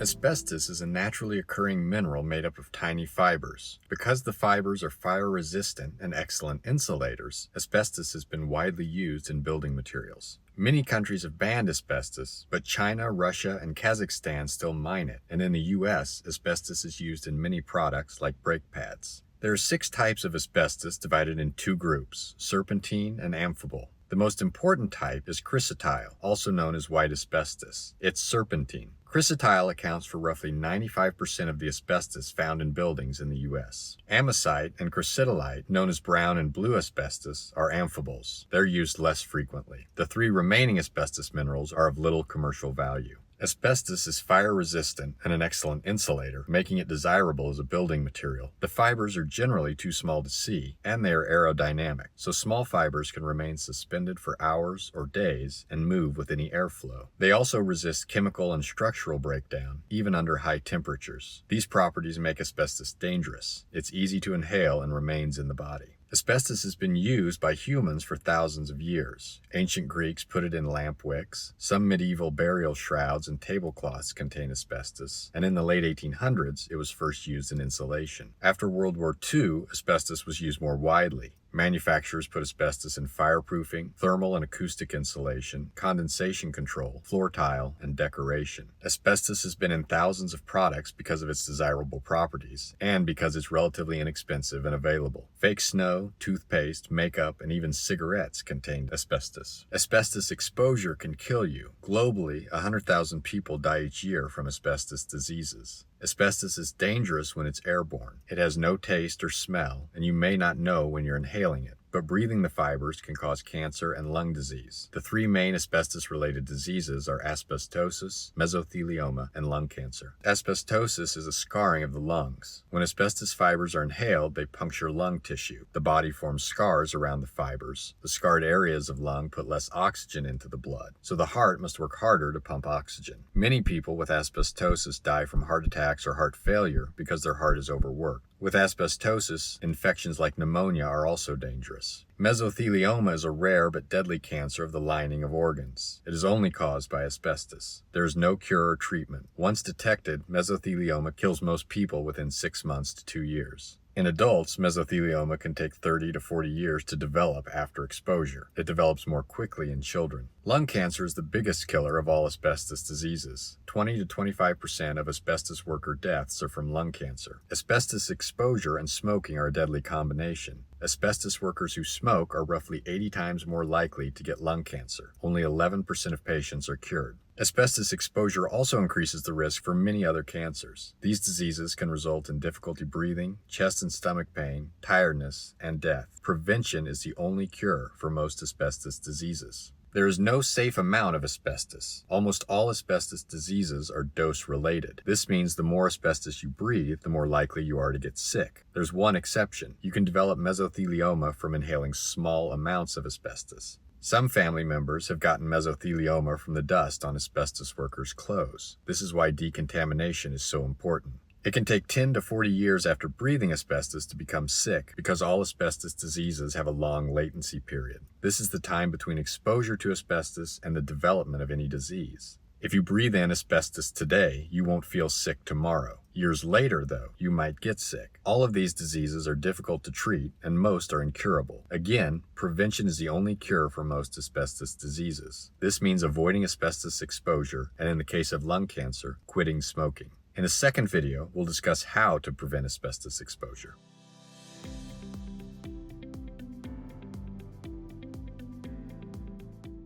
Asbestos is a naturally occurring mineral made up of tiny fibers. Because the fibers are fire-resistant and excellent insulators, asbestos has been widely used in building materials. Many countries have banned asbestos, but China, Russia, and Kazakhstan still mine it, and in the US, asbestos is used in many products like brake pads. There are 6 types of asbestos divided in 2 groups, serpentine and amphibole. The most important type is chrysotile, also known as white asbestos. It's serpentine. Chrysotile accounts for roughly 95% of the asbestos found in buildings in the U.S. Amosite and chrysotolite, known as brown and blue asbestos, are amphiboles. They're used less frequently. The 3 remaining asbestos minerals are of little commercial value. Asbestos is fire-resistant and an excellent insulator, making it desirable as a building material. The fibers are generally too small to see, and they are aerodynamic, so small fibers can remain suspended for hours or days and move with any airflow. They also resist chemical and structural breakdown, even under high temperatures. These properties make asbestos dangerous. It's easy to inhale and remains in the body. Asbestos has been used by humans for thousands of years. Ancient Greeks put it in lamp wicks. Some medieval burial shrouds and tablecloths contain asbestos, and in the late 1800s, it was first used in insulation. After World War II, asbestos was used more widely. Manufacturers put asbestos in fireproofing, thermal and acoustic insulation, condensation control, floor tile, and decoration. Asbestos has been in thousands of products because of its desirable properties, and because it's relatively inexpensive and available. Fake snow, toothpaste, makeup, and even cigarettes contain asbestos. Asbestos exposure can kill you. Globally, 100,000 people die each year from asbestos diseases. Asbestos is dangerous when it's airborne. It has no taste or smell, and you may not know when you're inhaling it. But breathing the fibers can cause cancer and lung disease. The 3 main asbestos-related diseases are asbestosis, mesothelioma, and lung cancer. Asbestosis is a scarring of the lungs. When asbestos fibers are inhaled, they puncture lung tissue. The body forms scars around the fibers. The scarred areas of lung put less oxygen into the blood, so the heart must work harder to pump oxygen. Many people with asbestosis die from heart attacks or heart failure because their heart is overworked. With asbestosis, infections like pneumonia are also dangerous. Mesothelioma is a rare but deadly cancer of the lining of organs. It is only caused by asbestos. There is no cure or treatment. Once detected, mesothelioma kills most people within 6 months to 2 years. In adults, mesothelioma can take 30 to 40 years to develop after exposure. It develops more quickly in children. Lung cancer is the biggest killer of all asbestos diseases. 20 to 25% of asbestos worker deaths are from lung cancer. Asbestos exposure and smoking are a deadly combination. Asbestos workers who smoke are roughly 80 times more likely to get lung cancer. Only 11% of patients are cured. Asbestos exposure also increases the risk for many other cancers. These diseases can result in difficulty breathing, chest and stomach pain, tiredness, and death. Prevention is the only cure for most asbestos diseases. There is no safe amount of asbestos. Almost all asbestos diseases are dose-related. This means the more asbestos you breathe, the more likely you are to get sick. There's one exception. You can develop mesothelioma from inhaling small amounts of asbestos. Some family members have gotten mesothelioma from the dust on asbestos workers' clothes. This is why decontamination is so important. It can take 10 to 40 years after breathing asbestos to become sick because all asbestos diseases have a long latency period. This is the time between exposure to asbestos and the development of any disease. If you breathe in asbestos today, you won't feel sick tomorrow. Years later, though, you might get sick. All of these diseases are difficult to treat, and most are incurable. Again, prevention is the only cure for most asbestos diseases. This means avoiding asbestos exposure, and in the case of lung cancer, quitting smoking. In a second video, we'll discuss how to prevent asbestos exposure.